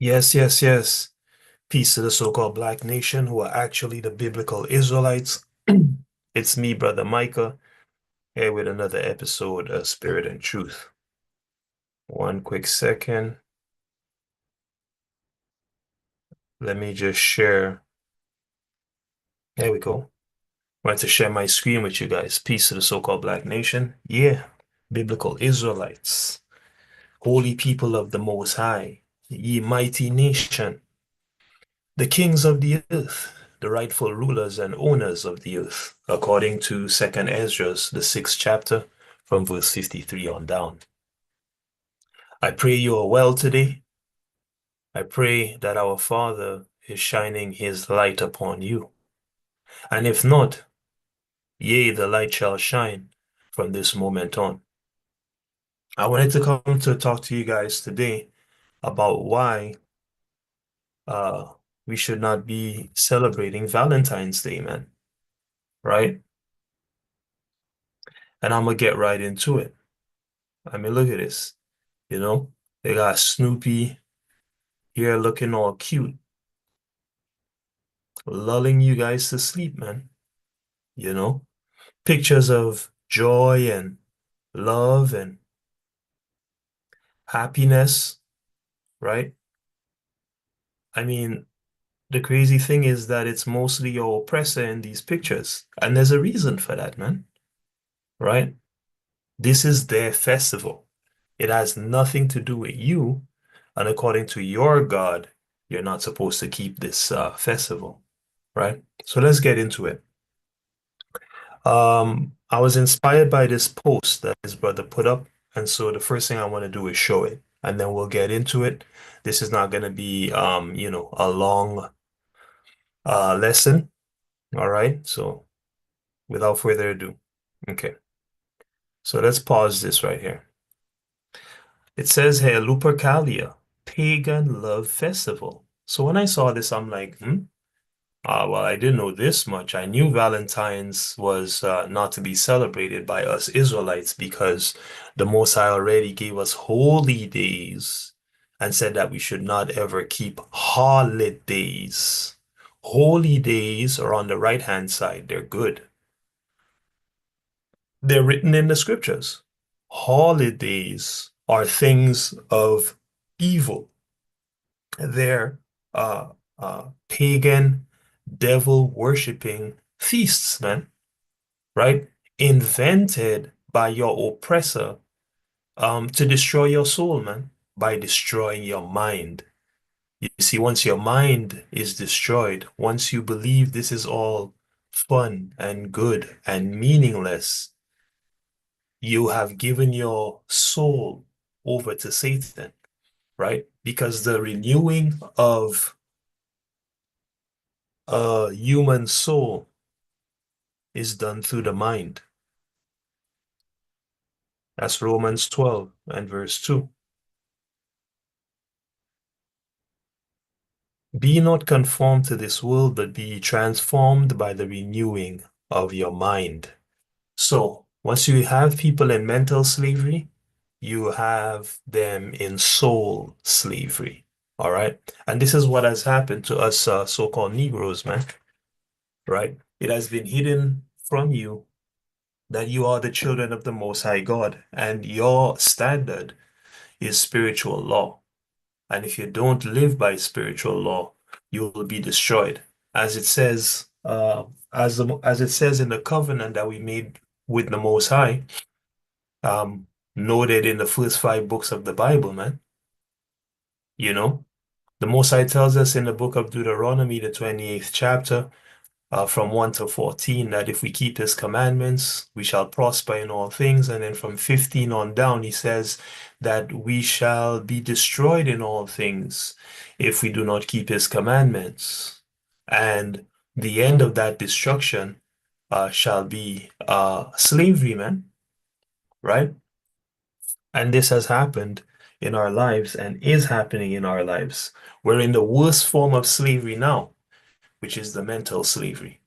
Yes, yes, yes. Peace to the so-called Black nation who are actually the biblical Israelites. It's me, Brother Micah, here with another episode of Spirit and Truth. One quick second. Let me just share. There we go. I want to share my screen with you guys. Peace to the so-called Black nation. Yeah, biblical Israelites, holy people of the Most High, ye mighty nation, the kings of the earth, the rightful rulers and owners of the earth, according to Second Ezra, the sixth chapter, from verse 53 on down. I pray you are well today. I pray that our Father is shining his light upon you. And if not, yea, the light shall shine from this moment on. I wanted to come to talk to you guys today about why uh, we should not be celebrating Valentine's Day, man, right? And I'm gonna get right into it. I mean, look at this. You know, they got Snoopy here looking all cute, lulling you guys to sleep, man. You know, pictures of joy and love and happiness, right? I mean, the crazy thing is that it's mostly your oppressor in these pictures. And there's a reason for that, man, right? This is their festival. It has nothing to do with you. And according to your God, you're not supposed to keep this festival, right? So let's get into it. I was inspired by this post that his brother put up, and so the first thing I want to do is show it, and then we'll get into it. This is not going to be, a long lesson. All right. So without further ado, okay. So let's pause this right here. It says here, Lupercalia, Pagan Love Festival. So when I saw this, I'm like, well, I didn't know this much. I knew Valentine's was not to be celebrated by us Israelites because the Most High already gave us holy days and said that we should not ever keep holidays. Holy days are on the right-hand side. They're good. They're written in the scriptures. Holidays are things of evil. They're pagan, devil worshiping feasts, man, right? Invented by your oppressor to destroy your soul, man, by destroying your mind. You see, once your mind is destroyed, once you believe this is all fun and good and meaningless, you have given your soul over to Satan, right? Because the renewing of a human soul is done through the mind. That's Romans 12 and verse 2. Be not conformed to this world, but be transformed by the renewing of your mind. So, once you have people in mental slavery, you have them in soul slavery. All right. And this is what has happened to us so-called Negroes, man. Right? It has been hidden from you that you are the children of the Most High God, and your standard is spiritual law. And if you don't live by spiritual law, you will be destroyed. As it says, as it says in the covenant that we made with the Most High, noted in the first five books of the Bible, man. You know, the Most High tells us in the book of Deuteronomy, the 28th chapter, from 1 to 14, that if we keep his commandments, we shall prosper in all things. And then from 15 on down, he says that we shall be destroyed in all things if we do not keep his commandments. And the end of that destruction shall be slavery, man, right? And this has happened in our lives and is happening in our lives. We're in the worst form of slavery now, which is the mental slavery.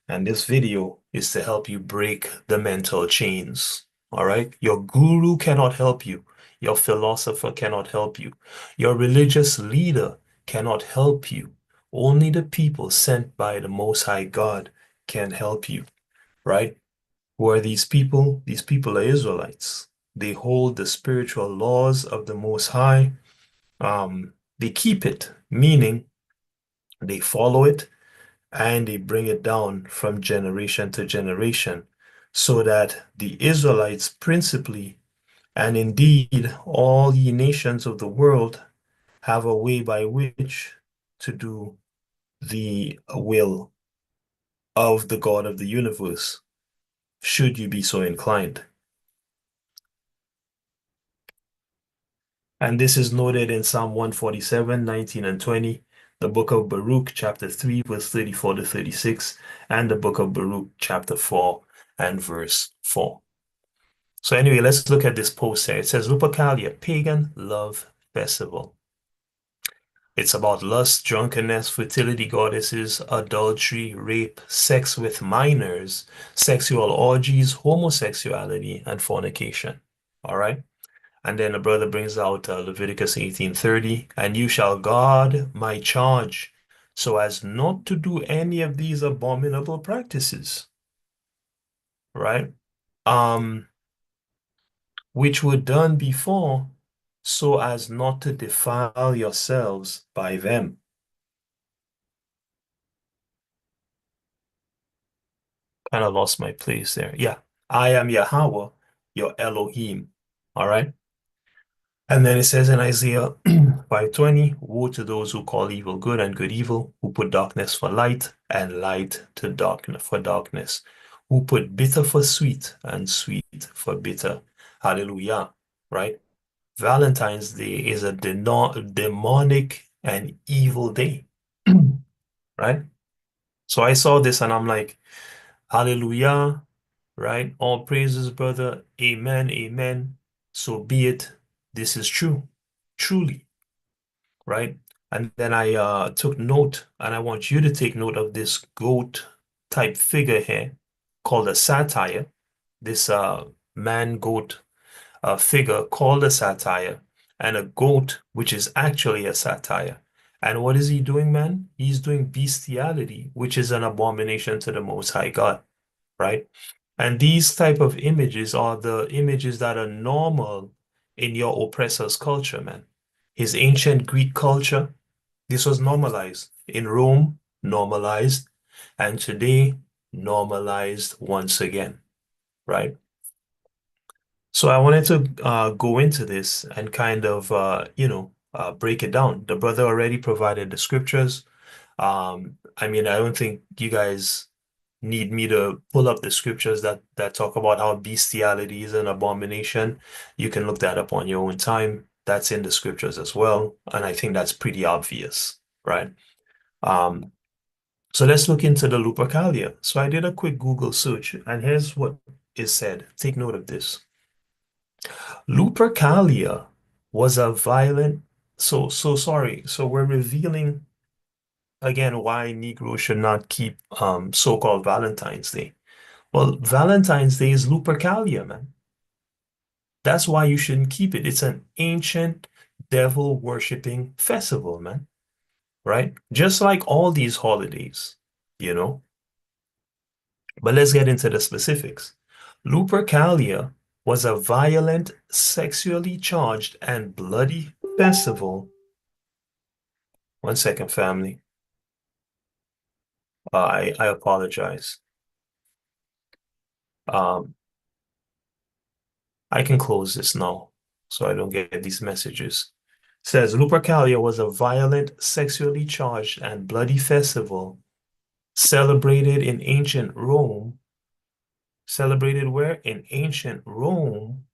And this video is to help you break the mental chains. All right. Your guru cannot help you. Your philosopher cannot help you. Your religious leader cannot help you. Only the people sent by the Most High God can help you, right? Who are these people? These people are Israelites. They hold the spiritual laws of the Most High. They keep it, meaning they follow it and they bring it down from generation to generation so that the Israelites principally, and indeed all ye nations of the world, have a way by which to do the will of the God of the universe, should you be so inclined. And this is noted in Psalm 147, 19 and 20, the book of Baruch, chapter 3, verse 34 to 36, and the book of Baruch, chapter 4 and verse 4. So anyway, let's look at this post here. It says Lupercalia, pagan love festival. It's about lust, drunkenness, fertility goddesses, adultery, rape, sex with minors, sexual orgies, homosexuality, and fornication. All right. And then the brother brings out Leviticus 18:30, and you shall guard my charge so as not to do any of these abominable practices, right? Um, which were done before, so as not to defile yourselves by them. Kind of lost my place there. Yeah, I am Yahweh, your Elohim. All right. And then it says in Isaiah 5:20, woe to those who call evil good and good evil, who put darkness for light and light to darkness for darkness, who put bitter for sweet and sweet for bitter. Hallelujah. Right? Valentine's Day is a demonic and evil day. Right? So I saw this and I'm like, hallelujah. Right? All praises, brother. Amen. Amen. So be it. This is true. Truly. Right? And then I took note, and I want you to take note of this goat type figure here called a satire. This man goat figure called a satire, and a goat, which is actually a satire. And what is he doing, man? He's doing bestiality, which is an abomination to the Most High God, right? And these type of images are the images that are normal in your oppressor's culture, man. His ancient Greek culture, this was normalized. In Rome, normalized. And today, normalized once again, right? So I wanted to go into this and kind of, break it down. The brother already provided the scriptures. I mean, I don't think you guys need me to pull up the scriptures that talk about how bestiality is an abomination. You can look that up on your own time. That's in the scriptures as well, and I think that's pretty obvious, right? Um, so let's look into the Lupercalia. So I did a quick Google search, and here's what is said. Take note of this. Lupercalia was a violent. So sorry. So we're revealing again why Negroes should not keep so-called Valentine's Day. Well, Valentine's Day is Lupercalia, man. That's why you shouldn't keep it. It's an ancient devil worshiping festival, man. Right? Just like all these holidays, you know. But let's get into the specifics. Lupercalia was a violent, sexually charged, and bloody festival. One second, family. I apologize. Um, I can close this now so I don't get these messages. Says Lupercalia was a violent, sexually charged, and bloody festival celebrated in ancient Rome. Celebrated where? In ancient Rome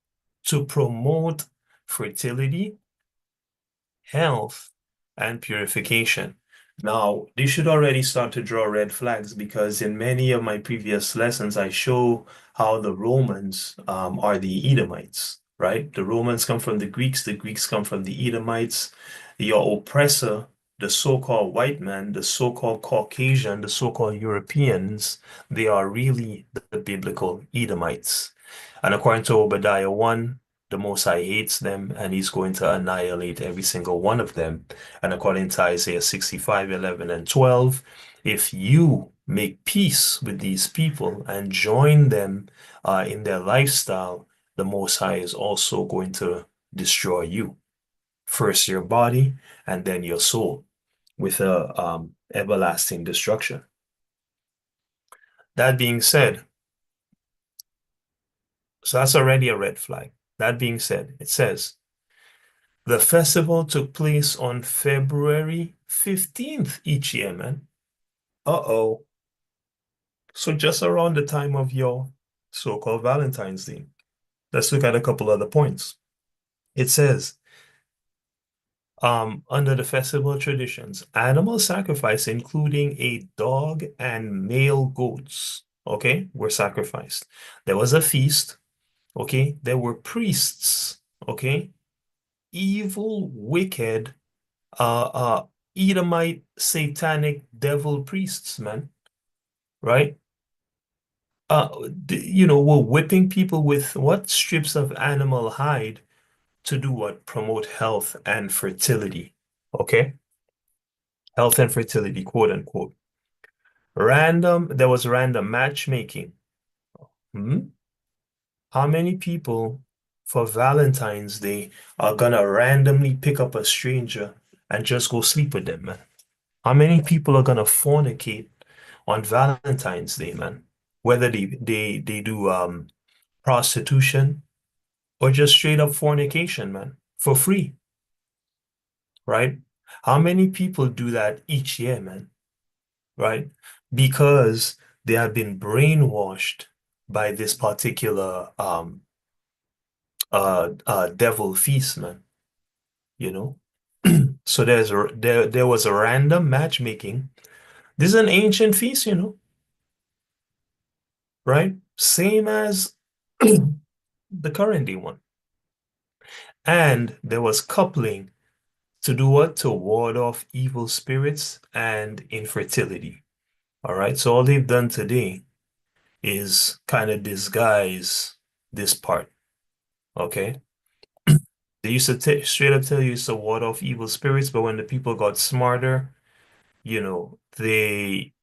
to promote fertility, health, and purification. Now, this should already start to draw red flags because in many of my previous lessons, I show how the Romans are the Edomites, right? The Romans come from the Greeks come from the Edomites. Your oppressor, the so-called white man, the so-called Caucasian, the so-called Europeans, they are really the biblical Edomites. And according to Obadiah 1, The Most High hates them and he's going to annihilate every single one of them. And according to Isaiah 65, 11 and 12, if you make peace with these people and join them in their lifestyle, the Most High is also going to destroy you. First your body and then your soul with a everlasting destruction. That being said, so that's already a red flag. That being said, it says, the festival took place on February 15th each year, man. Uh-oh. So just around the time of your so-called Valentine's Day. Let's look at a couple other points. It says, under the festival traditions, animal sacrifice, including a dog and male goats, okay, were sacrificed. There was a feast, okay? There were priests, okay? Evil, wicked, uh, uh, Edomite, satanic, devil priests, man, right? Were whipping people with what? Strips of animal hide to do what? Promote health and fertility, okay? Health and fertility, quote unquote. There was random matchmaking. Hmm? How many people for Valentine's Day are gonna randomly pick up a stranger and just go sleep with them, man? How many people are gonna fornicate on Valentine's Day, man? Whether they do prostitution or just straight up fornication, man, for free, right? How many people do that each year, man? Right? Because they have been brainwashed by this particular devil feast, man, you know? So there was a random matchmaking. This is an ancient feast, right? Same as the current day one. And there was coupling to do what? To ward off evil spirits and infertility. All right. So all they've done today is kind of disguise this part. Okay. They used to straight up tell you it's to ward off evil spirits, but when the people got smarter, they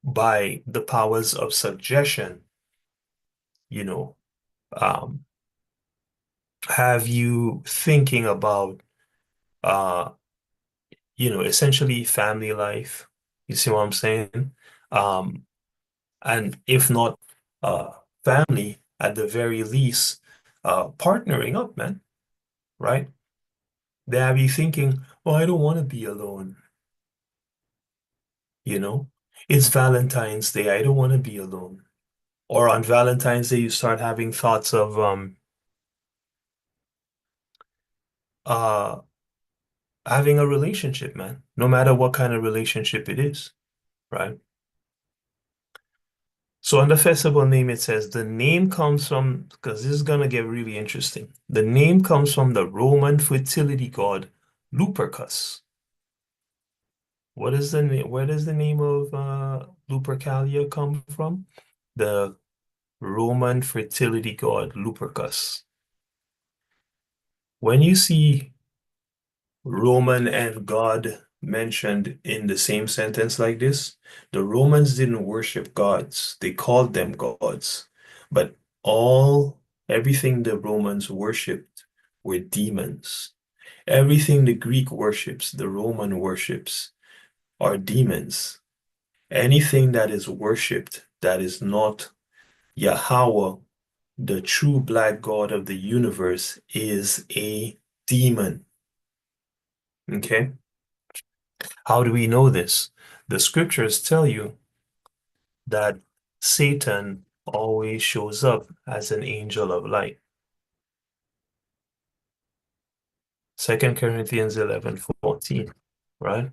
by the powers of suggestion, you know, um, have you thinking about uh essentially family life. You see what I'm saying? Um, and if not uh family, at the very least, partnering up, man, right? They have you thinking, oh, I don't want to be alone, you know? It's Valentine's Day, I don't want to be alone. Or on Valentine's Day, you start having thoughts of uh having a relationship, man, no matter what kind of relationship it is, right? So on the festival name, it says the name comes from, because this is gonna get really interesting. The name comes from the Roman fertility god Lupercus. What is the name? Where does the name of Lupercalia come from? The Roman fertility god Lupercus. When you see Roman and God mentioned in the same sentence like this, the Romans didn't worship gods. They called them gods. But everything the Romans worshipped were demons. Everything the Greek worships, the Roman worships are demons. Anything that is worshipped that is not Yahweh, the true black God of the universe, is a demon. Okay? How do we know this? The scriptures tell you that Satan always shows up as an angel of light. 2 Corinthians 11:14, right?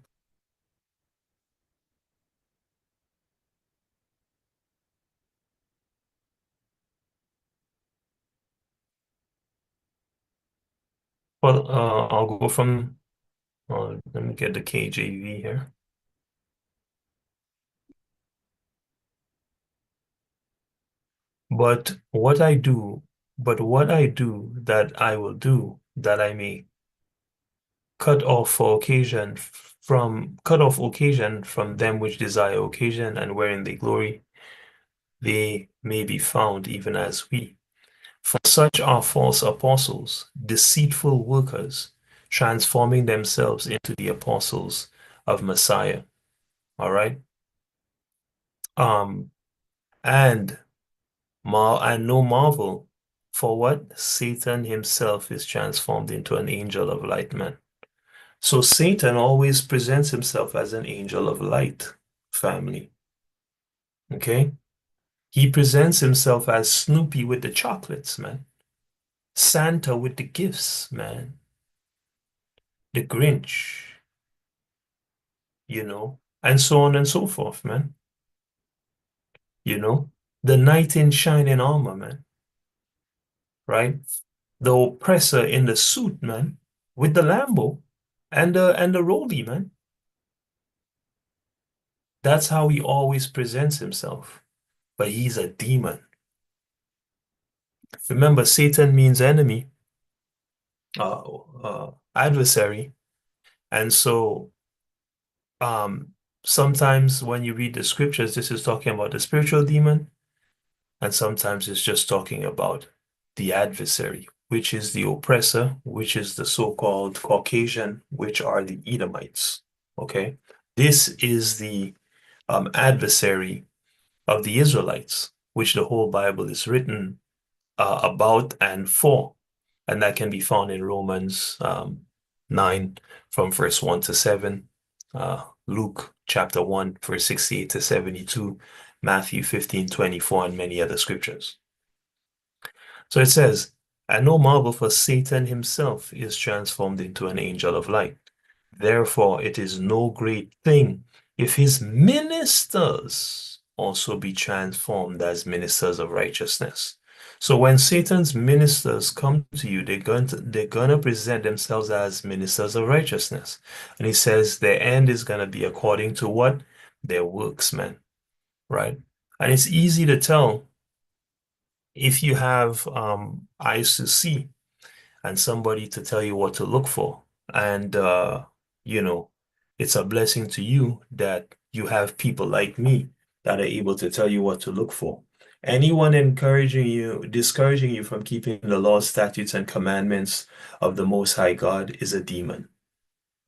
Well, I'll go from, let me get the KJV here. But what I do But what I do, that I will do, that I may cut off occasion from them which desire occasion, and wherein they glory, they may be found even as we. For such are false apostles, deceitful workers, transforming themselves into the apostles of Messiah. All right. Um, and no marvel, for what? Satan himself is transformed into an angel of light, man. So Satan always presents himself as an angel of light, family. Okay? He presents himself as Snoopy with the chocolates, man. Santa with the gifts, man. The Grinch, and so on and so forth, man. You know, the knight in shining armor, man, right? The oppressor in the suit, man, with the Lambo and the Rollie, man. That's how he always presents himself. But he's a demon. Remember, Satan means enemy, adversary. And so, um, sometimes when you read the scriptures, this is talking about the spiritual demon, and sometimes it's just talking about the adversary, which is the oppressor, which is the so-called Caucasian, which are the Edomites. Okay? This is the adversary of the Israelites, which the whole Bible is written about and for. And that can be found in Romans 9 from verse 1 to 7, Luke chapter 1, verse 68 to 72, Matthew 15:24, and many other scriptures. So it says, and no marvel, for Satan himself is transformed into an angel of light. Therefore, it is no great thing if his ministers also be transformed as ministers of righteousness. So when Satan's ministers come to you, they're going to present themselves as ministers of righteousness. And he says their end is going to be according to what? Their works, man. Right? And it's easy to tell if you have eyes to see and somebody to tell you what to look for. And, you know, it's a blessing to you that you have people like me that are able to tell you what to look for. Anyone encouraging you, discouraging you from keeping the laws, statutes, and commandments of the Most High God is a demon.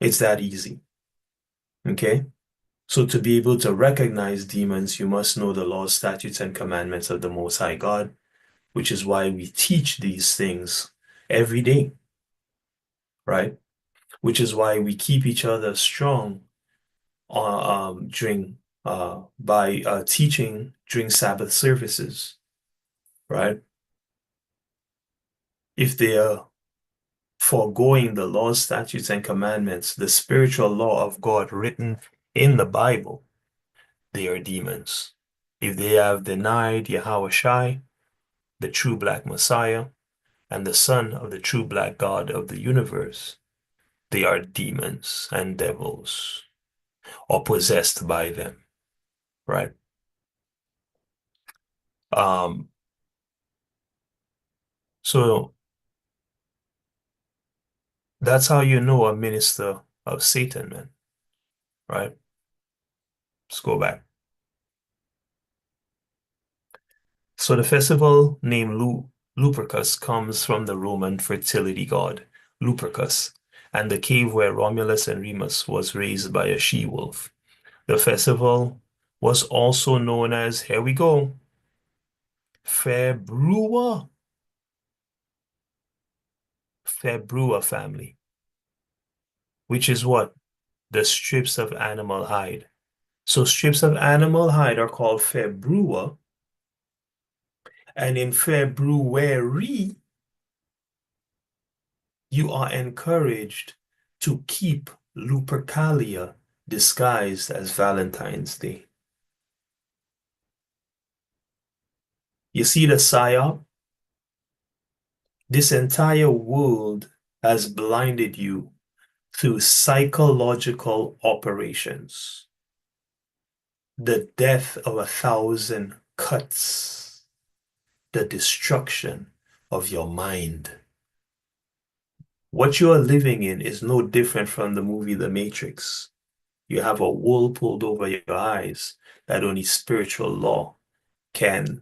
It's that easy. Okay? So to be able to recognize demons, you must know the laws, statutes, and commandments of the Most High God, which is why we teach these things every day, right? Which is why we keep each other strong during by teaching during Sabbath services, right? If they are foregoing the laws, statutes, and commandments, the spiritual law of God written in the Bible, they are demons. If they have denied Yahweh Shai, the true black Messiah, and the Son of the true black God of the universe, they are demons and devils or possessed by them, right? Um, so that's how you know a minister of Satan, man, right? Let's go back. So the festival named Lupercus comes from the Roman fertility god, Lupercus, and the cave where Romulus and Remus was raised by a she-wolf. The festival was also known as, here we go, Februa, Februa family, which is what? The strips of animal hide. So strips of animal hide are called Februa, and in February, you are encouraged to keep Lupercalia disguised as Valentine's Day. You see the psyop? This entire world has blinded you through psychological operations. The death of 1,000 cuts, the destruction of your mind. What you are living in is no different from the movie The Matrix. You have a wool pulled over your eyes that only spiritual law can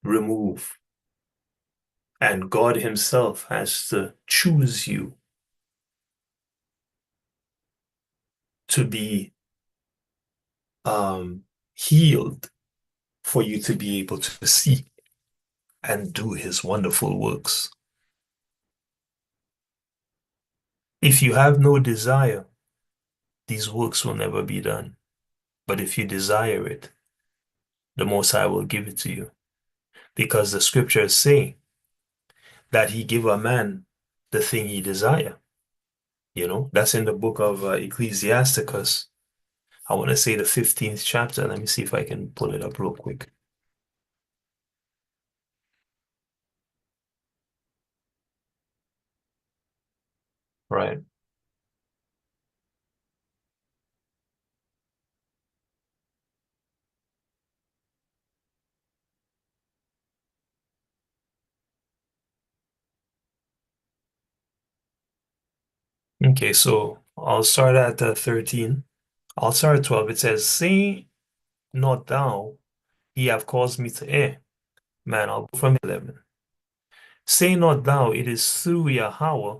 remove. And God Himself has to choose you to be healed for you to be able to see and do His wonderful works. If you have no desire, these works will never be done. But if you desire it, the Most High will give it to you. Because the scriptures say that He give a man the thing he desire. That's in the book of Ecclesiasticus. I want to say the 15th chapter. Let me see if I can pull it up real quick. Right. Okay, so I'll start at 13. I'll start at 12. It says, say not thou, He have caused me to err. Man, I'll go from 11. Say not thou, it is through Yahweh.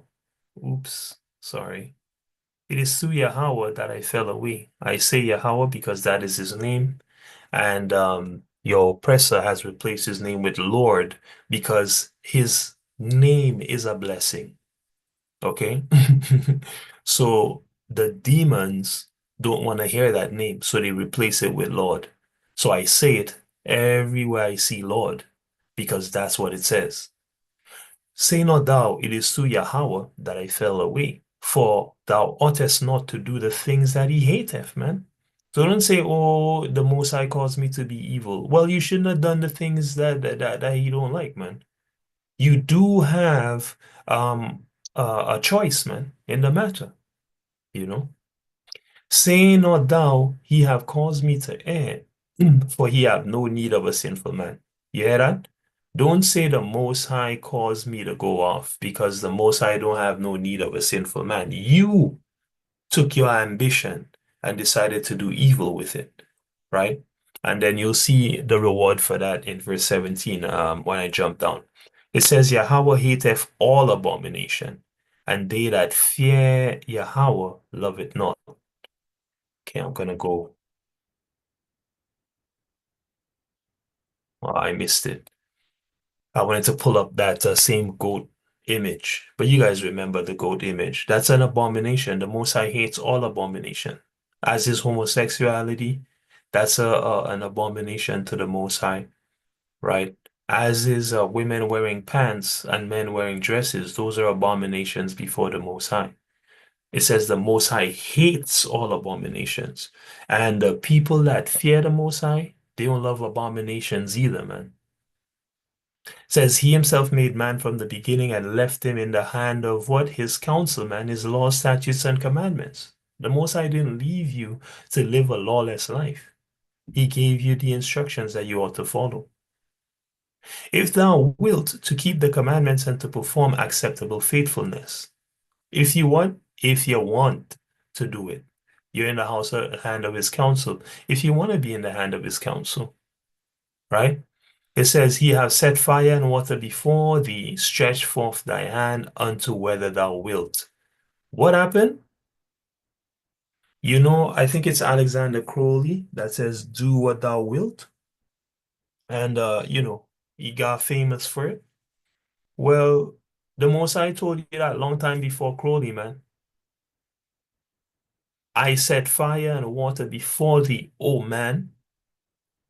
Oops, sorry. It is through Yahweh that I fell away. I say Yahweh because that is His name. And your oppressor has replaced his name with Lord because his name is a blessing. Okay? So the demons don't want to hear that name, so they replace it with Lord. So I say it everywhere I see Lord because that's what it says. Say not thou, it is through Yahweh that I fell away, for thou oughtest not to do the things that He hateth, man. So don't say, oh, the Most High caused me to be evil. Well, you shouldn't have done the things that He don't like, man. You do have a choice, man, in the matter, you know. Say not thou, He have caused me to err, for He have no need of a sinful man. You hear that? Don't say the Most High caused me to go off because the Most High don't have no need of a sinful man. You took your ambition and decided to do evil with it, right? And then you'll see the reward for that in verse 17 when I jump down. It says, Yahweh hateth all abomination, and they that fear Yahweh love it not. Okay, I'm gonna go. Well, I missed it. I wanted to pull up that same goat image, but you guys remember the goat image. That's an abomination. The Most High hates all abomination, as is homosexuality. That's an abomination to the Most High, right? As is women wearing pants and men wearing dresses. Those are abominations before the Most High. It says the Most High hates all abominations. And the people that fear the Most High, they don't love abominations either, man. It says he himself made man from the beginning and left him in the hand of what? His counsel, his laws, statutes, and commandments. The Most High didn't leave you to live a lawless life. He gave you the instructions that you ought to follow. If thou wilt to keep the commandments and to perform acceptable faithfulness, if you want to do it, you're in the hand of his counsel. If you want to be in the hand of his counsel, right? It says, He have set fire and water before thee, stretch forth thy hand unto whether thou wilt. What happened? I think it's Alexander Crowley that says, do what thou wilt. And, he got famous for it. Well, the Most High told you that long time before Crowley, man. I set fire and water before thee, O man,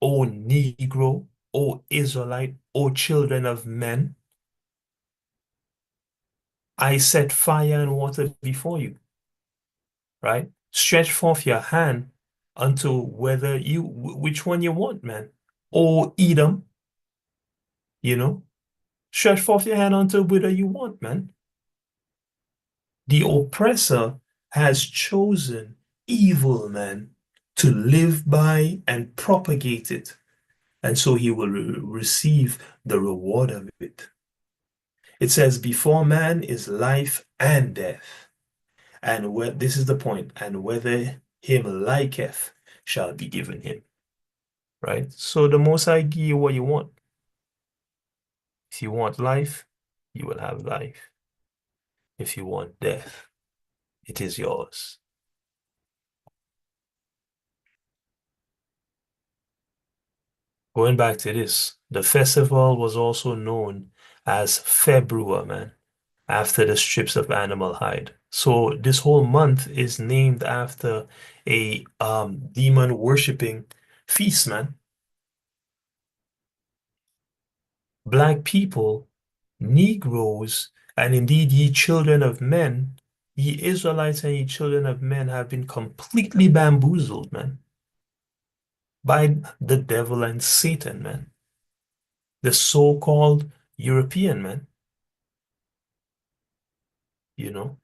O Negro, O Israelite, O children of men. I set fire and water before you, right? Stretch forth your hand unto which one you want, man. O Edom, you know, stretch forth your hand unto whether you want, man. The oppressor has chosen evil, man, to live by and propagate it. and so he will receive the reward of it. It says, before man is life and death, and this is the point, and whether him liketh shall be given him. Right? So the Most High give you what you want. If you want life, you will have life. If you want death, it is yours. Going back to this, the festival was also known as February, man, after the strips of animal hide. So this whole month is named after a demon worshipping feast, man. Black people, Negroes, and indeed ye children of men, ye Israelites and ye children of men have been completely bamboozled, man, by the devil and Satan, man. The so-called European man, you know.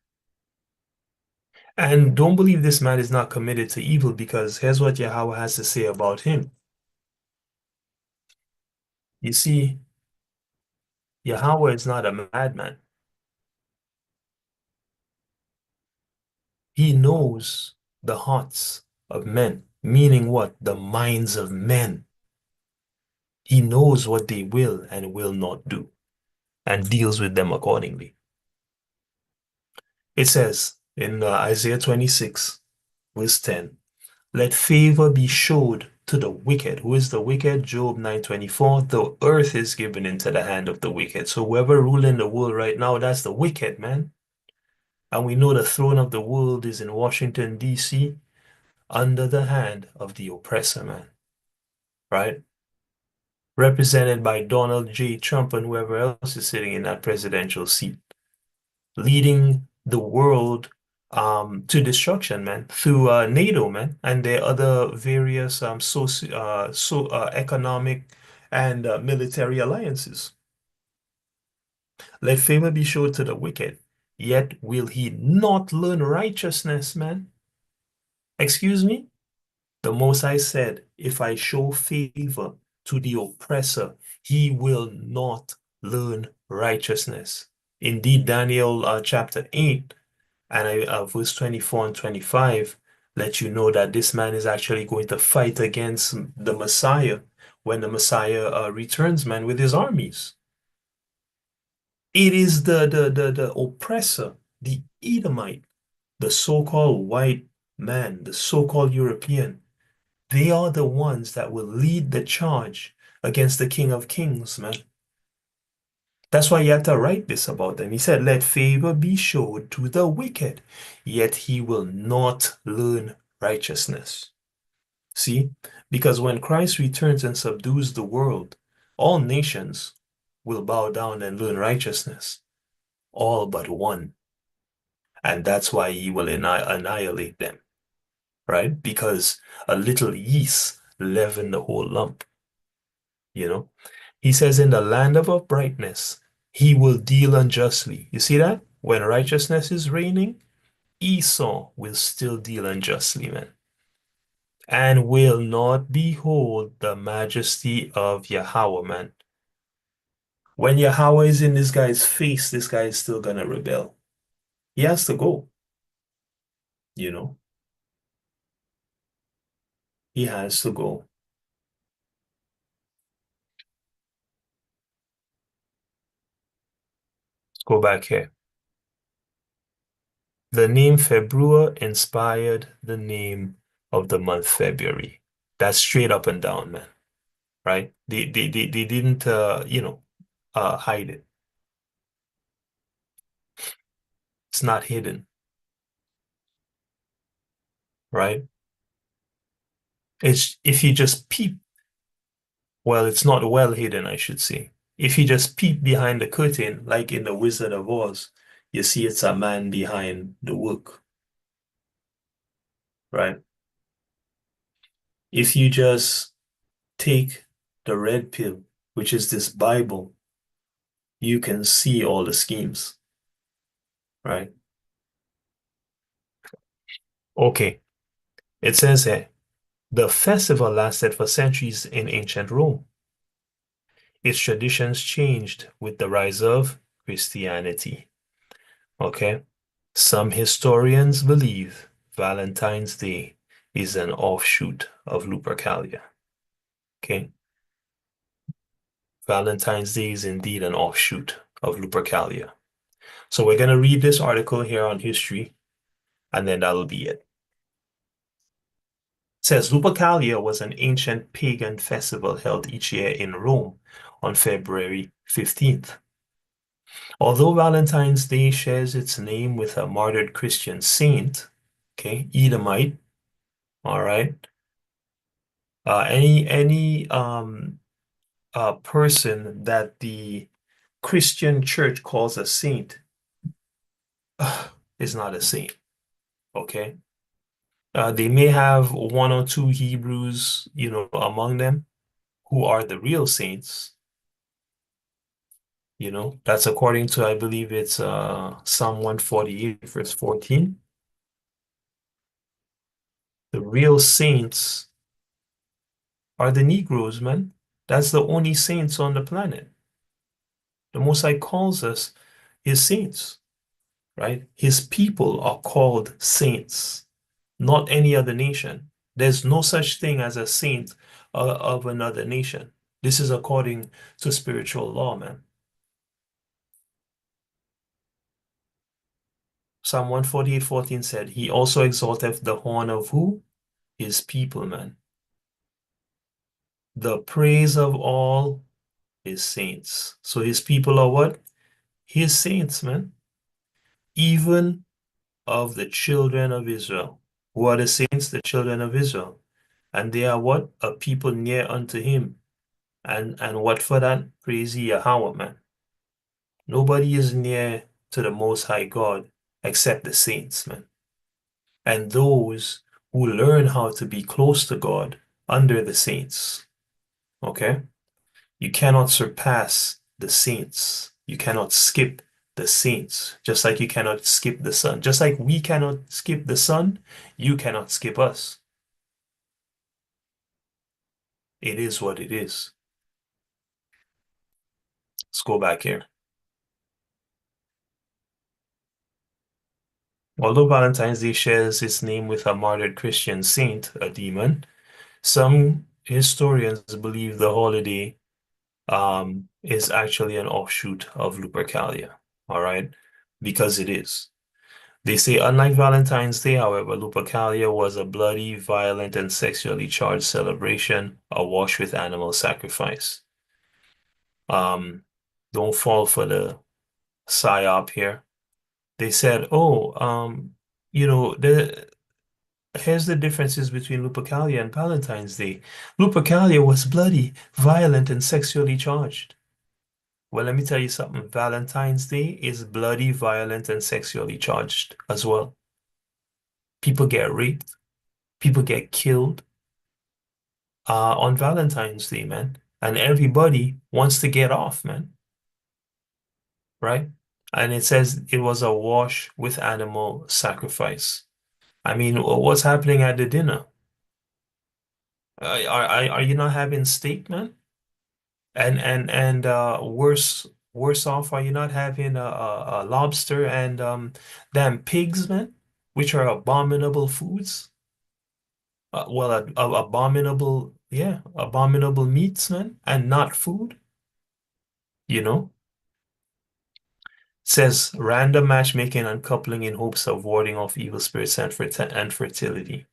And don't believe this man is not committed to evil, because here's what Yahweh has to say about him. You see, Yahweh is not a madman. He knows the hearts of men, meaning what? The minds of men. He knows what they will and will not do and deals with them accordingly. It says in Isaiah 26, verse 10, let favor be showed to the wicked. Who is the wicked? Job 9:24. The earth is given into the hand of the wicked. So whoever ruling the world right now, that's the wicked, man. And we know the throne of the world is in Washington, D.C., under the hand of the oppressor, man. Right? Represented by Donald J. Trump and whoever else is sitting in that presidential seat, leading the world to destruction, man, through NATO, man, and their other various economic and military alliances. Let favor be showed to the wicked, yet will he not learn righteousness, man. Excuse me? The Most High said, if I show favor to the oppressor, he will not learn righteousness. Indeed, Daniel chapter 8 and verse 24 and 25 let you know that this man is actually going to fight against the Messiah when the Messiah returns, man, with his armies. It is the oppressor, the Edomite, the so-called white man, the so-called European. They are the ones that will lead the charge against the King of Kings, man. That's why you have to write this about them. He said, let favor be showed to the wicked, yet he will not learn righteousness. See? Because when Christ returns and subdues the world, all nations will bow down and learn righteousness. All but one. And that's why he will annihilate them. Right? Because a little yeast leaven the whole lump. You know? He says, in the land of uprightness, he will deal unjustly. You see that? When righteousness is reigning, Esau will still deal unjustly, man. And will not behold the majesty of Yahweh, man. When Yahweh is in this guy's face, this guy is still gonna rebel. He has to go, you know. He has to go. Let's go back here. The name February inspired the name of the month February. That's straight up and down, man. Right? They didn't hide it. It's not hidden, right? It's if you just peep, well, it's not well hidden, I should say. If you just peep behind the curtain, like in The Wizard of Oz, you see it's a man behind the work, right? If you just take the red pill, which is this Bible, you can see all the schemes, right? Okay, it says here, the festival lasted for centuries in ancient Rome. Its traditions changed with the rise of Christianity. Okay. Some historians believe Valentine's Day is an offshoot of Lupercalia. Okay. Valentine's Day is indeed an offshoot of Lupercalia. So we're going to read this article here on history, and then that'll be it. It says Lupercalia was an ancient pagan festival held each year in Rome on February 15th. Although Valentine's Day shares its name with a martyred Christian saint, okay, Edomite, all right, any person that the Christian church calls a saint is not a saint, okay? They may have one or two Hebrews, among them who are the real saints, That's according to, I believe it's Psalm 148, verse 14. The real saints are the Negroes, man. That's the only saints on the planet. The Most High calls us his saints, right? His people are called saints, not any other nation. There's no such thing as a saint of another nation. This is according to spiritual law, man. Psalm 148:14 said, He also exalteth the horn of who? His people, man. The praise of all his saints. So his people are what? His saints, man. Even of the children of Israel. Who are the saints? The children of Israel. And they are what? A people near unto him. And what for that? Praise ye Yahweh, man. Nobody is near to the Most High God except the saints, man. And those who learn how to be close to God under the saints. Okay? You cannot surpass the saints. You cannot skip the saints, just like you cannot skip the sun. Just like we cannot skip the sun, you cannot skip us. It is what it is. Let's go back here. Although Valentine's Day shares its name with a martyred Christian saint, a demon, some historians believe the holiday is actually an offshoot of Lupercalia, all right? Because it is. They say, unlike Valentine's Day, however, Lupercalia was a bloody, violent, and sexually charged celebration awash with animal sacrifice. Um, don't fall for the psyop here. They said, oh, here's the differences between Lupercalia and Valentine's Day. Lupercalia was bloody, violent, and sexually charged. Well, let me tell you something. Valentine's Day is bloody, violent, and sexually charged as well. People get raped, people get killed on Valentine's Day, man. And everybody wants to get off, man. Right? And it says it was a wash with animal sacrifice. I mean, what's happening at the dinner? Are you not having steak, man? And worse off, are you not having a lobster and damn pigs, man, which are abominable foods? Well, abominable, yeah, abominable meats, man, and not food, you know? It says random matchmaking and coupling in hopes of warding off evil spirits and fertility.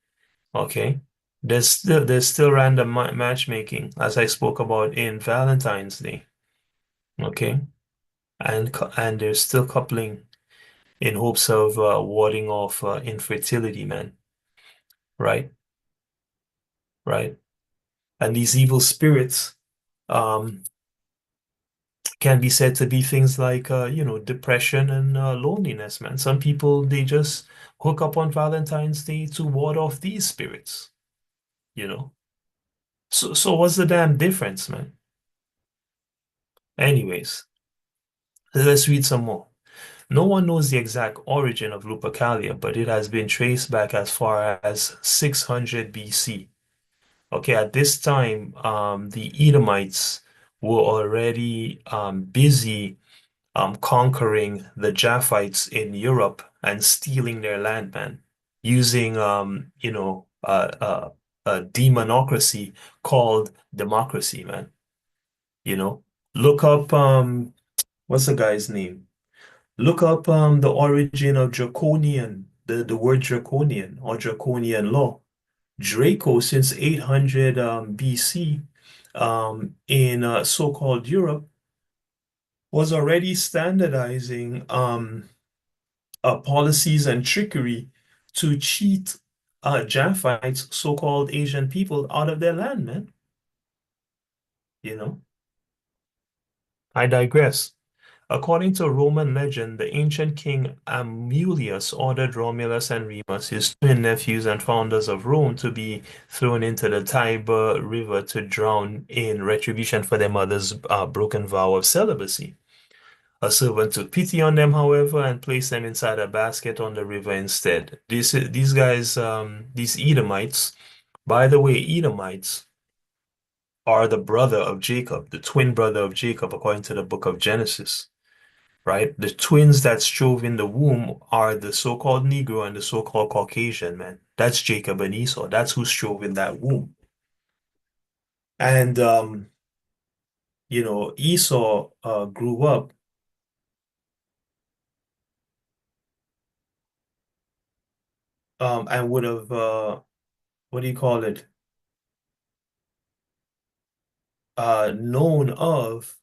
Okay. There's still random matchmaking, as I spoke about in Valentine's Day. Okay. And there's still coupling in hopes of warding off infertility, man. Right? Right? And these evil spirits um can be said to be things like depression and loneliness, man. Some people they just hook up on Valentine's Day to ward off these spirits, you know. So what's the damn difference, man? Anyways, let's read some more. No one knows the exact origin of Lupercalia, but it has been traced back as far as 600 BC. Okay, at this time, the Edomites were already busy conquering the Japhites in Europe and stealing their land, man, using a demonocracy called democracy, man. You know, look up what's the guy's name? Look up the origin of draconian, the word draconian or draconian law. Draco since 800 BC in so-called Europe was already standardizing policies and trickery to cheat Japhites, so-called Asian people, out of their land, man. You know, I digress. According to Roman legend, the ancient king Amulius ordered Romulus and Remus, his twin nephews and founders of Rome, to be thrown into the Tiber River to drown in retribution for their mother's broken vow of celibacy. A servant took pity on them, however, and placed them inside a basket on the river instead. These guys, these Edomites, by the way, Edomites are the brother of Jacob, the twin brother of Jacob, according to the book of Genesis, right? The twins that strove in the womb are the so-called Negro and the so-called Caucasian, man. That's Jacob and Esau. That's who strove in that womb. And Esau grew up and would have what do you call it? Known of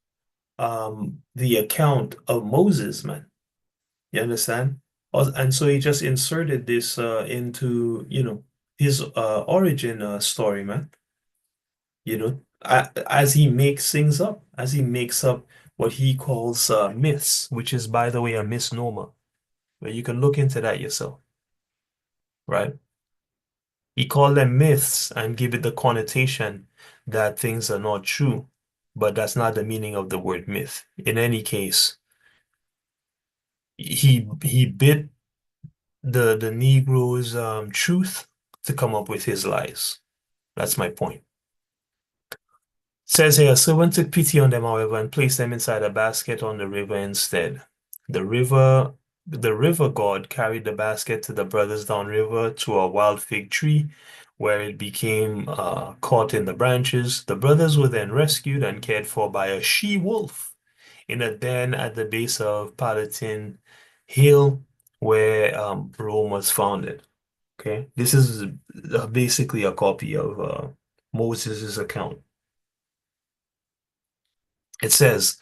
the account of Moses, man. You understand? And so he just inserted this into, his origin story, man. As he makes things up, as he makes up what he calls myths, which is, by the way, a misnomer. But you can look into that yourself, right? He called them myths and give it the connotation that things are not true, but that's not the meaning of the word myth. In any case, he bit the Negroes' truth to come up with his lies. That's my point. Says here, a servant took pity on them, however, and placed them inside a basket on the river instead. The river, the river god carried the basket to the brothers downriver to a wild fig tree, where it became caught in the branches. The brothers were then rescued and cared for by a she-wolf in a den at the base of Palatine Hill, where Rome was founded. Okay, this is basically a copy of Moses' account. It says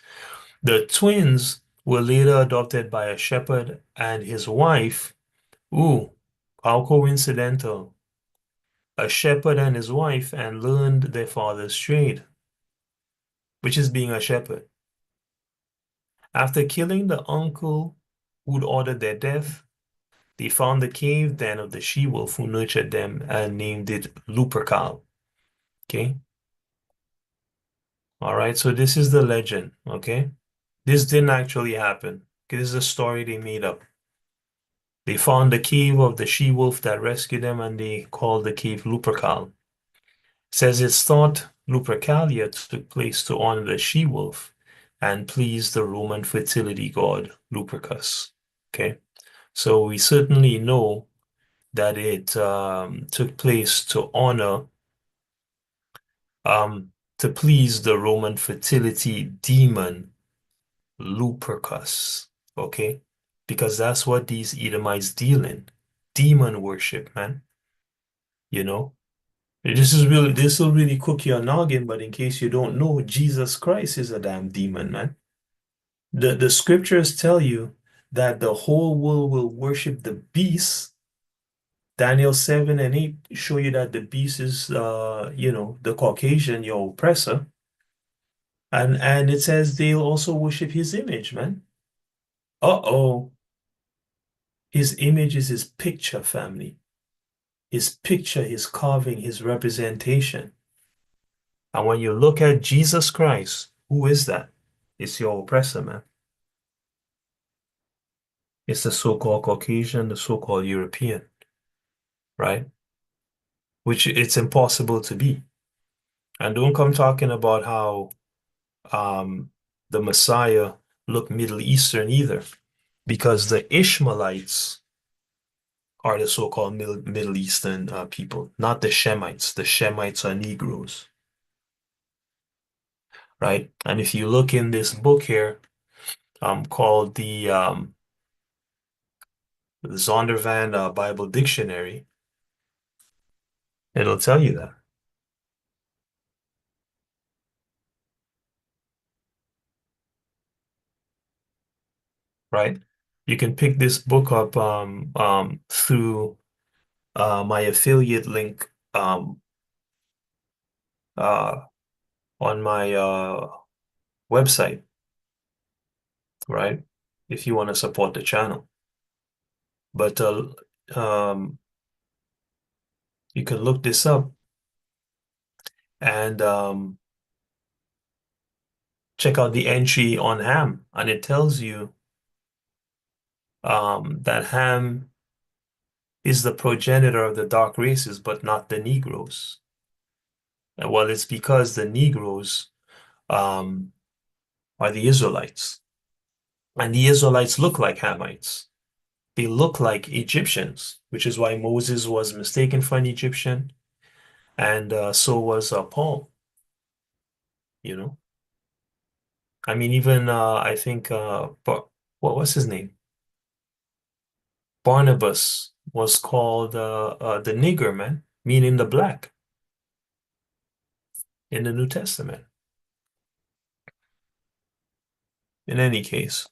the twins were later adopted by a shepherd and his wife. Ooh, how coincidental. A shepherd and his wife and learned their father's trade, which is being a shepherd. After killing the uncle who'd ordered their death, they found the cave den of the she-wolf who nurtured them and named it Lupercal. Okay. All right. So this is the legend. Okay. This didn't actually happen. Okay, this is a story they made up. They found the cave of the she-wolf that rescued them and they called the cave Lupercal. Says it's thought Lupercalia took place to honor the she-wolf and please the Roman fertility god Lupercus. Okay. So we certainly know that it took place to please the Roman fertility demon Lupercus, okay? Because that's what these Edomites deal in. Demon worship, man. You know? This will really cook your noggin, but in case you don't know, Jesus Christ is a damn demon, man. The scriptures tell you that the whole world will worship the beast. Daniel 7 and 8 show you that the beast is the Caucasian, your oppressor. And it says they'll also worship his image, man. Uh-oh. His image is his picture, family. His picture, his carving, his representation. And when you look at Jesus Christ, who is that? It's your oppressor, man. It's the so-called Caucasian, the so-called European, right? Which it's impossible to be. And don't come talking about how um, the Messiah look Middle Eastern either, because the Ishmaelites are the so-called Middle Eastern people, not the Shemites. The Shemites are Negroes, right? And if you look in this book here, called the Zondervan Bible Dictionary, it'll tell you that, right? You can pick this book up through my affiliate link uh, on my website, right? If you want to support the channel. But um, you can look this up and check out the entry on Ham, and it tells you that Ham is the progenitor of the dark races, but not the Negroes. And well, it's because the Negroes um, are the Israelites, and the Israelites look like Hamites. They look like Egyptians, which is why Moses was mistaken for an Egyptian, and so was Paul, you know. I mean, even I think, what was his name? Barnabas was called the nigger man, meaning the black in the New Testament. In any case,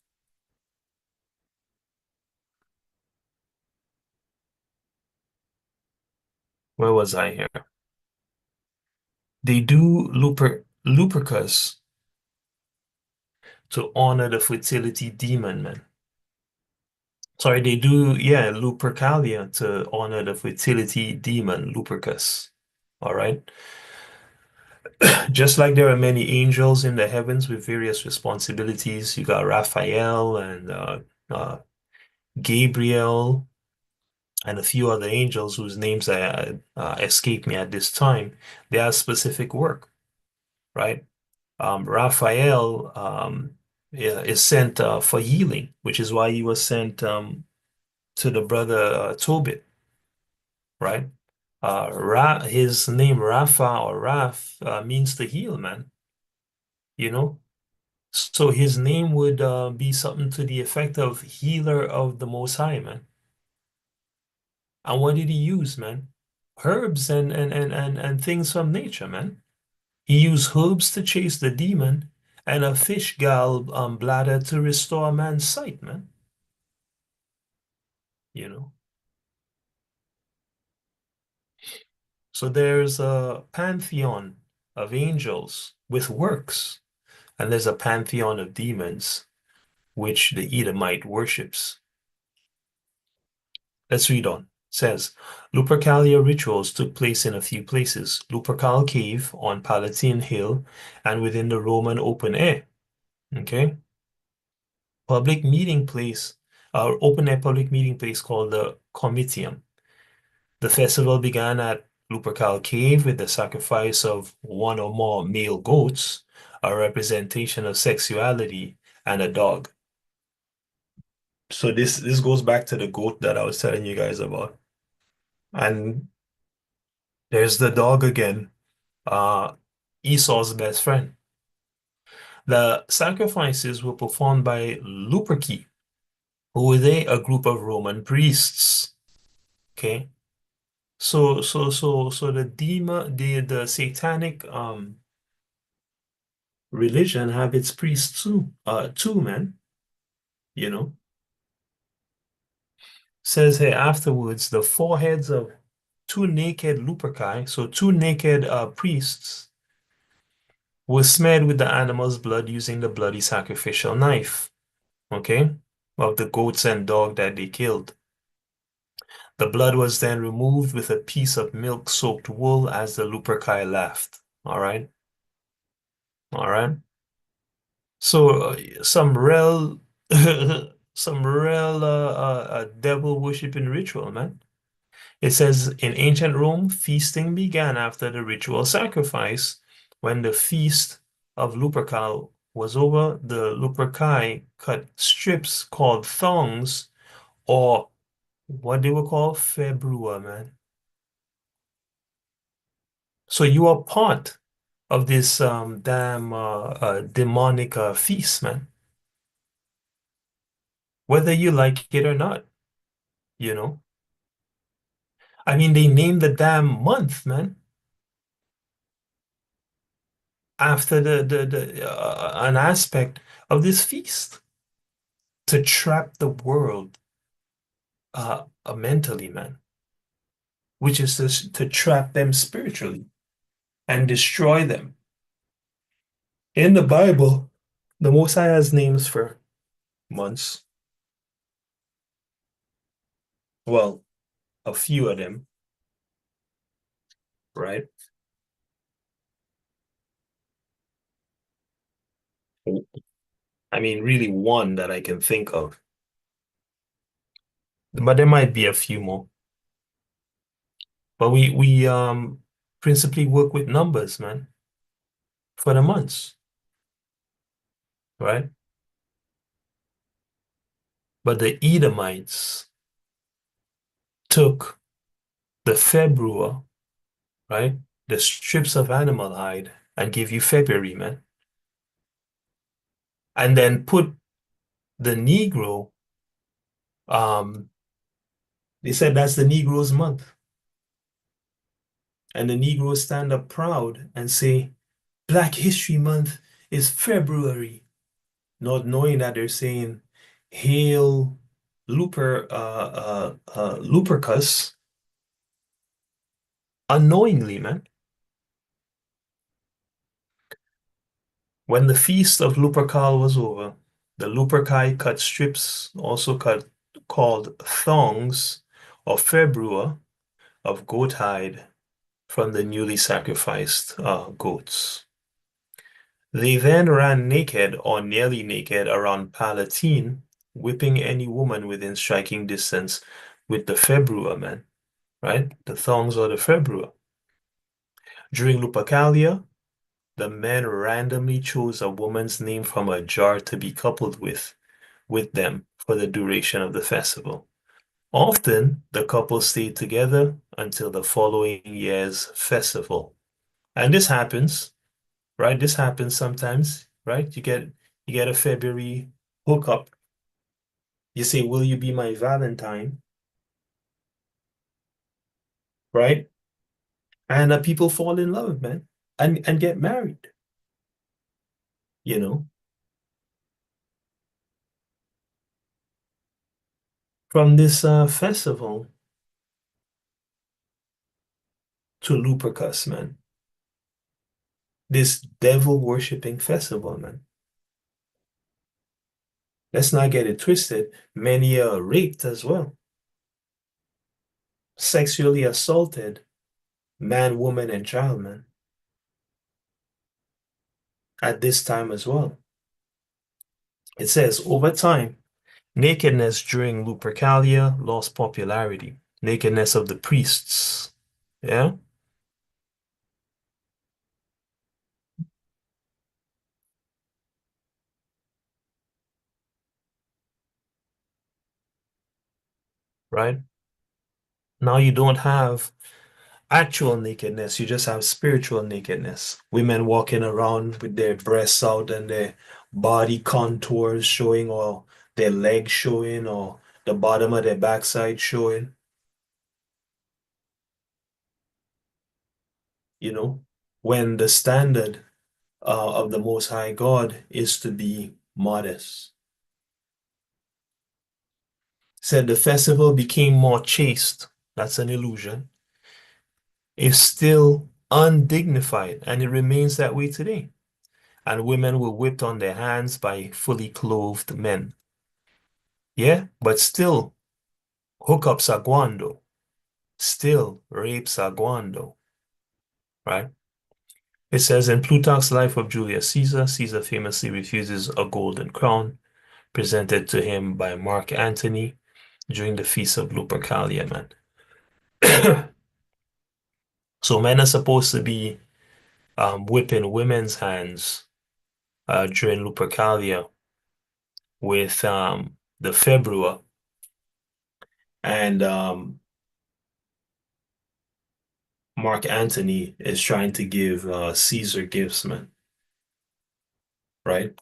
where was I here? They do Lupercus to honor the fertility demon, man. Sorry, they do, yeah, Lupercalia to honor the fertility demon, Lupercus. All right. Just like there are many angels in the heavens with various responsibilities, you got Raphael and uh, Gabriel and a few other angels whose names escape me at this time. They have specific work, right? Raphael yeah, is sent for healing, which is why he was sent to the brother Tobit, right? His name Rapha or Raph means to heal, man. You know, so his name would be something to the effect of healer of the Most High, man. And what did he use, man? Herbs and things from nature, man. He used herbs to chase the demon and a fish gall bladder to restore a man's sight, man. You know. So there's a pantheon of angels with works, and there's a pantheon of demons which the Edomite worships. Let's read on. It says, Lupercalia rituals took place in a few places. Lupercal Cave on Palatine Hill and within the Roman open air. Okay. Public meeting place, open air public meeting place called the Comitium. The festival began at Lupercal Cave with the sacrifice of one or more male goats, a representation of sexuality, and a dog. So this goes back to the goat that I was telling you guys about. And there's the dog again, uh, Esau's best friend. The sacrifices were performed by Luperci, who were they? A group of Roman priests. Okay. So the demon, the satanic religion have its priests too, man. You know, says here afterwards, the foreheads of two naked Luperci, so two naked priests, were smeared with the animal's blood using the bloody sacrificial knife, okay, of the goats and dog that they killed. The blood was then removed with a piece of milk-soaked wool as the Luperci laughed. All right, all right. So some real, some real devil worshiping ritual, man. It says in ancient Rome, feasting began after the ritual sacrifice, when the feast of Lupercal was over, the Luperci cut strips called thongs, or what they were called februa, man. So you are part of this damn demonic feast, man. Whether you like it or not, you know. I mean, they named the damn month, man, after the an aspect of this feast to trap the world mentally, man, which is to trap them spiritually and destroy them. In the Bible, the Most High has names for months. Well, a few of them, right? I mean, really one that I can think of, but there might be a few more. But we principally work with numbers, man, for the months, right? But the Edomites took the February, right? The strips of animal hide and give you February, man. And then put the Negro, um, they said that's the Negro's month. And the Negroes stand up proud and say, Black History Month is February, not knowing that they're saying, Hail Lupercus, unknowingly, man. When the feast of Lupercal was over, the Luperci cut strips, also called thongs or februa of goat hide from the newly sacrificed goats. They then ran naked or nearly naked around Palatine, whipping any woman within striking distance with the februa, man, right? The thongs or the februa. During Lupercalia, the men randomly chose a woman's name from a jar to be coupled with them for the duration of the festival. Often, the couple stayed together until the following year's festival. And this happens, right? This happens sometimes, right? You get a February hookup. You say, "Will you be my Valentine?" Right? And people fall in love, man, and get married, you know, from this festival to Lupercus, man. This devil worshiping festival, man. Let's not get it twisted. Many are raped as well, sexually assaulted, man, woman, and child, man, at this time as well. It says, over time, nakedness during Lupercalia lost popularity. Nakedness of the priests. Yeah, right? Now you don't have actual nakedness, you just have spiritual nakedness. Women walking around with their breasts out and their body contours showing, or their legs showing, or the bottom of their backside showing, you know, when the standard of the Most High God is to be modest. Said the festival became more chaste. That's an illusion. It's still undignified, and it remains that way today. And women were whipped on their hands by fully clothed men. Yeah, but still, hookups are guando. Still, rapes are guando, right? It says in Plutarch's Life of Julius Caesar, Caesar famously refuses a golden crown presented to him by Mark Antony during the Feast of Lupercalia, man. So men are supposed to be whipping women's hands, during Lupercalia with the February, and Mark Antony is trying to give Caesar gifts, man, right?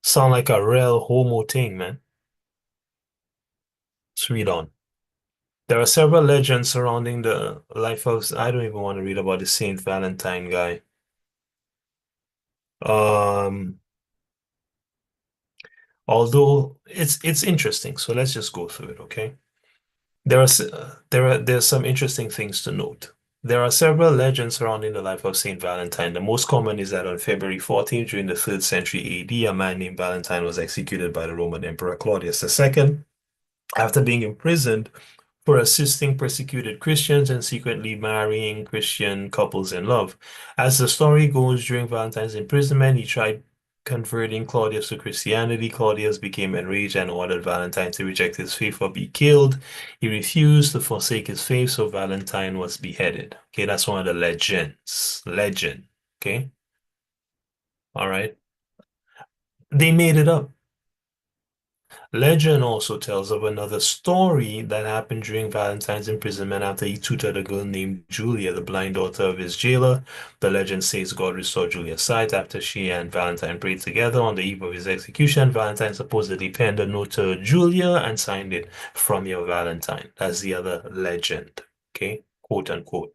Sound like a real homo thing, man. Let's read on. There are several legends surrounding the life of. I don't even want to read about the Saint Valentine guy. Um, although it's interesting, so let's just go through it, okay? There's some interesting things to note. There are several legends surrounding the life of Saint Valentine. The most common is that on February 14th, during the 3rd century AD, a man named Valentine was executed by the Roman Emperor Claudius II after being imprisoned for assisting persecuted Christians and secretly marrying Christian couples in love. As the story goes, during Valentine's imprisonment, he tried converting Claudius to Christianity. Claudius became enraged and ordered Valentine to reject his faith or be killed. He refused to forsake his faith, so Valentine was beheaded. Okay, that's one of the legends. Legend. Okay, all right. They made it up. Legend also tells of another story that happened during Valentine's imprisonment after he tutored a girl named Julia, the blind daughter of his jailer. The legend says God restored Julia's sight after she and Valentine prayed together on the eve of his execution. Valentine supposedly penned a note to Julia and signed it from your Valentine. That's the other legend, okay? Quote unquote.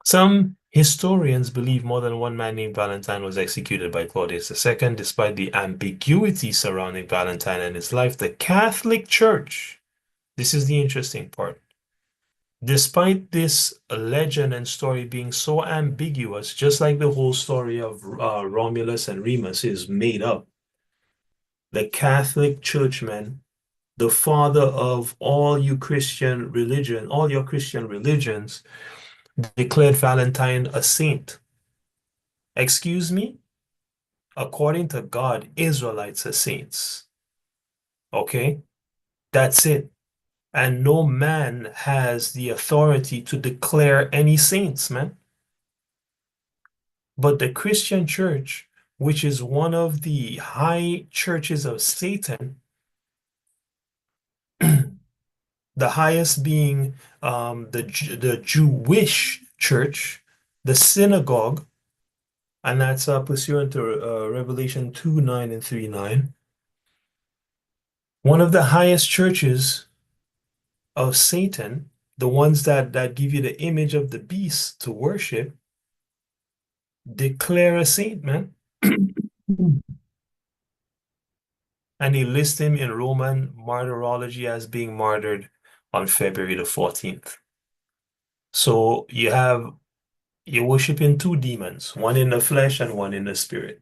Some historians believe more than one man named Valentine was executed by Claudius II. Despite the ambiguity surrounding Valentine and his life, the Catholic Church, this is the interesting part, despite this legend and story being so ambiguous, just like the whole story of Romulus and Remus is made up, the Catholic Churchmen, the father of all you Christian religion, all your Christian religions, declared Valentine a saint. Excuse me? According to God, Israelites are saints. Okay? That's it. And no man has the authority to declare any saints, man. But the Christian church, which is one of the high churches of Satan, the highest being the Jewish church, the synagogue, and that's pursuant to Revelation 2, 9 and 3, 9. One of the highest churches of Satan, the ones that give you the image of the beast to worship, declare a saint, man. And they list him in Roman martyrology as being martyred on February the 14th. So you're worshiping two demons, one in the flesh and one in the spirit.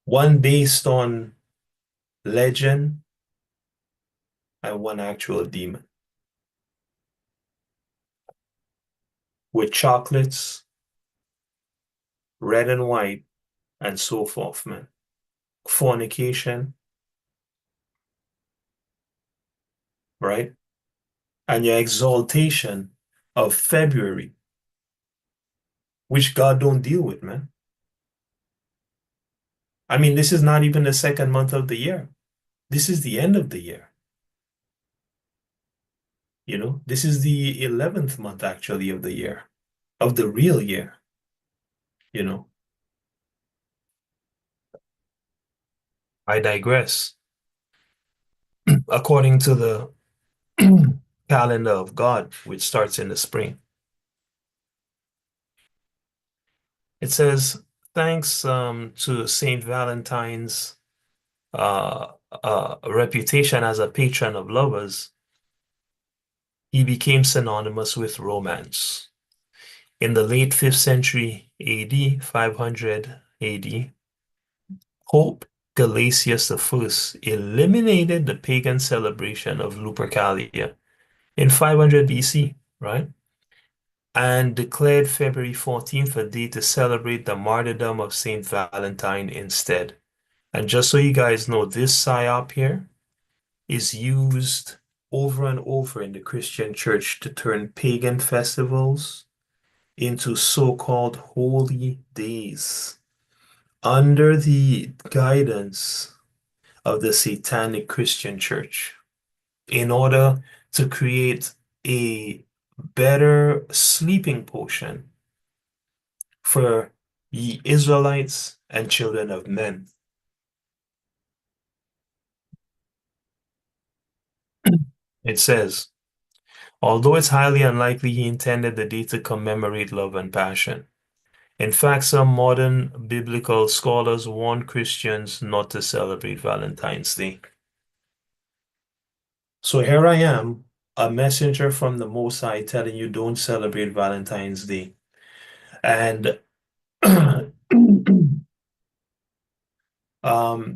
One based on legend and one actual demon. With chocolates, red and white, and so forth, man. Fornication, right? And your exaltation of February, which God don't deal with, man. I mean, this is not even the second month of the year. This is the end of the year. You know, this is the 11th month actually of the year, of the real year, you know. I digress. According to the calendar of God, which starts in the spring, it says, thanks to Saint Valentine's reputation as a patron of lovers, he became synonymous with romance. In the late 5th century AD, 500 AD, Pope Gelasius I eliminated the pagan celebration of Lupercalia in 500 BC, right? And declared February 14th a day to celebrate the martyrdom of Saint Valentine instead. And just so you guys know, this psyop here is used over and over in the Christian church to turn pagan festivals into so-called holy days under the guidance of the Satanic Christian Church in order to create a better sleeping potion for ye Israelites and children of men. It says, although it's highly unlikely he intended the day to commemorate love and passion. In fact, some modern biblical scholars warn Christians not to celebrate Valentine's Day. So here I am, a messenger from the Most High telling you don't celebrate Valentine's Day. And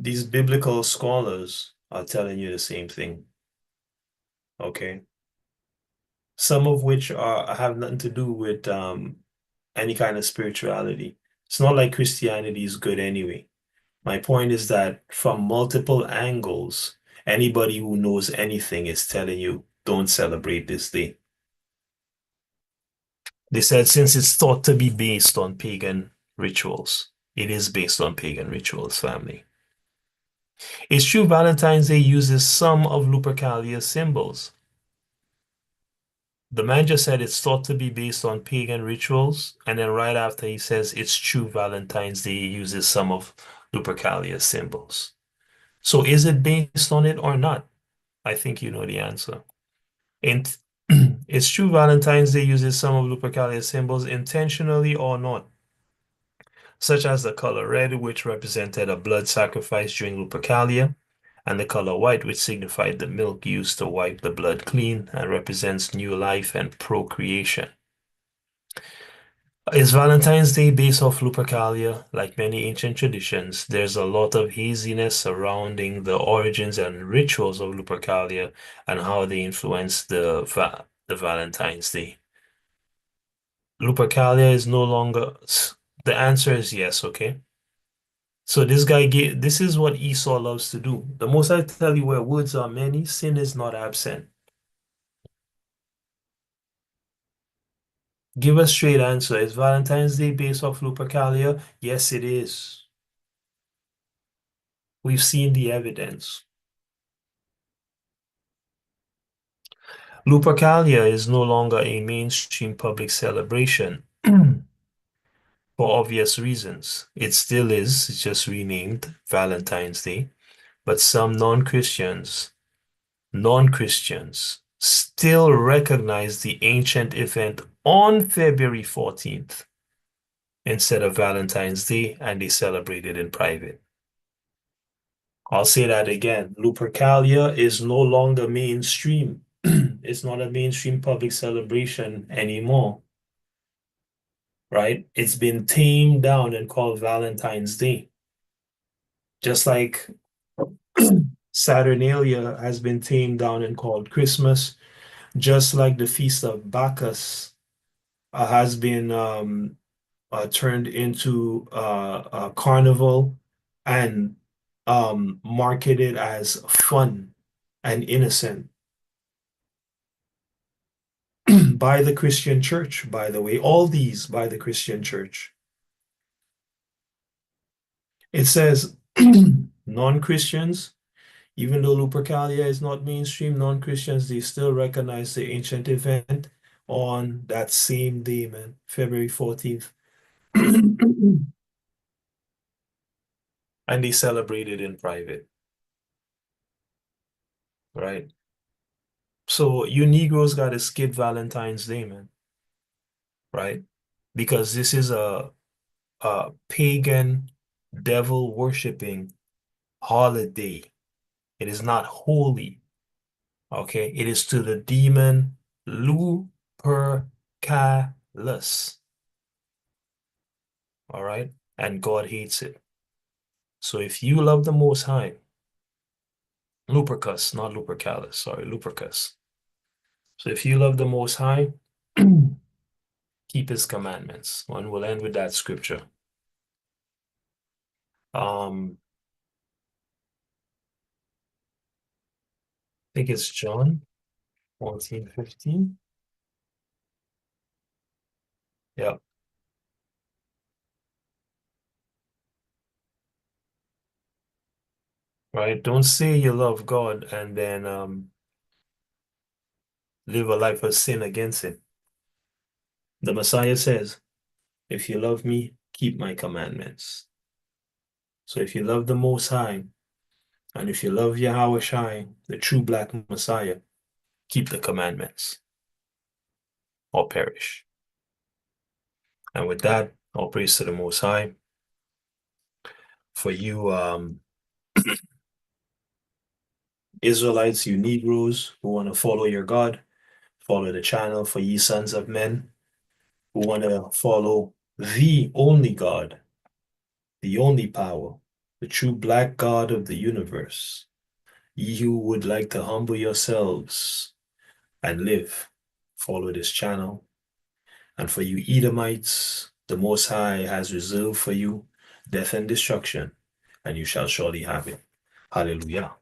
these biblical scholars are telling you the same thing, okay? Some of which are have nothing to do with any kind of spirituality. It's not like Christianity is good anyway. My point is that from multiple angles, anybody who knows anything is telling you don't celebrate this day. They said since it's thought to be based on pagan rituals, it is based on pagan rituals, family. It's true Valentine's Day uses some of Lupercalia's symbols. The man just said it's thought to be based on pagan rituals, and then right after he says it's true Valentine's Day uses some of Lupercalia's symbols. So is it based on it or not? I think you know the answer. And it's true Valentine's Day uses some of Lupercalia's symbols intentionally or not, such as the color red, which represented a blood sacrifice during Lupercalia, and the color white, which signified the milk used to wipe the blood clean and represents new life and procreation. Is Valentine's Day based off Lupercalia? Like many ancient traditions, there's a lot of haziness surrounding the origins and rituals of Lupercalia and how they influence the Valentine's Day. Lupercalia is no longer. The answer is yes, okay? So this guy gave. This is what Esau loves to do. The most I tell you, where words are many, sin is not absent. Give a straight answer. Is Valentine's Day based off Lupercalia? Yes, it is. We've seen the evidence. Lupercalia is no longer a mainstream public celebration for obvious reasons. It still is, it's just renamed Valentine's Day, but some non-Christians still recognize the ancient event on February 14th instead of Valentine's Day, and they celebrate it in private. I'll say that again. Lupercalia is no longer mainstream. It's not a mainstream public celebration anymore, right? It's been tamed down and called Valentine's Day. Just like Saturnalia has been tamed down and called Christmas, just like the Feast of Bacchus has been turned into a carnival and marketed as fun and innocent by the Christian church, by the way, all these by the Christian church. It says non-Christians, even though Lupercalia is not mainstream, non-Christians, they still recognize the ancient event on that same day, man, February 14th. And they celebrate it in private, right? So you Negroes got to skip Valentine's Day, man, right? Because this is a pagan, devil worshiping holiday. It is not holy, okay? It is to the demon Lupercalus, all right? And God hates it. So if you love the Most High, Lupercus, not Lupercalus, sorry, Lupercus. So if you love the Most High, keep his commandments. And we'll end with that scripture. I think it's John 14:15. Yeah. Right. Don't say you love God and then live a life of sin against Him. The Messiah says, if you love me, keep my commandments. So if you love the Most High, and if you love Yahweh Shai, the true black Messiah, keep the commandments or perish. And with that, all praise to the Most High for you Israelites, you Negroes who want to follow your God, follow the channel for ye sons of men who want to follow the only God, the only power, the true black God of the universe. Ye who would like to humble yourselves and live, follow this channel. And for you Edomites, the Most High has reserved for you death and destruction, and you shall surely have it. Hallelujah.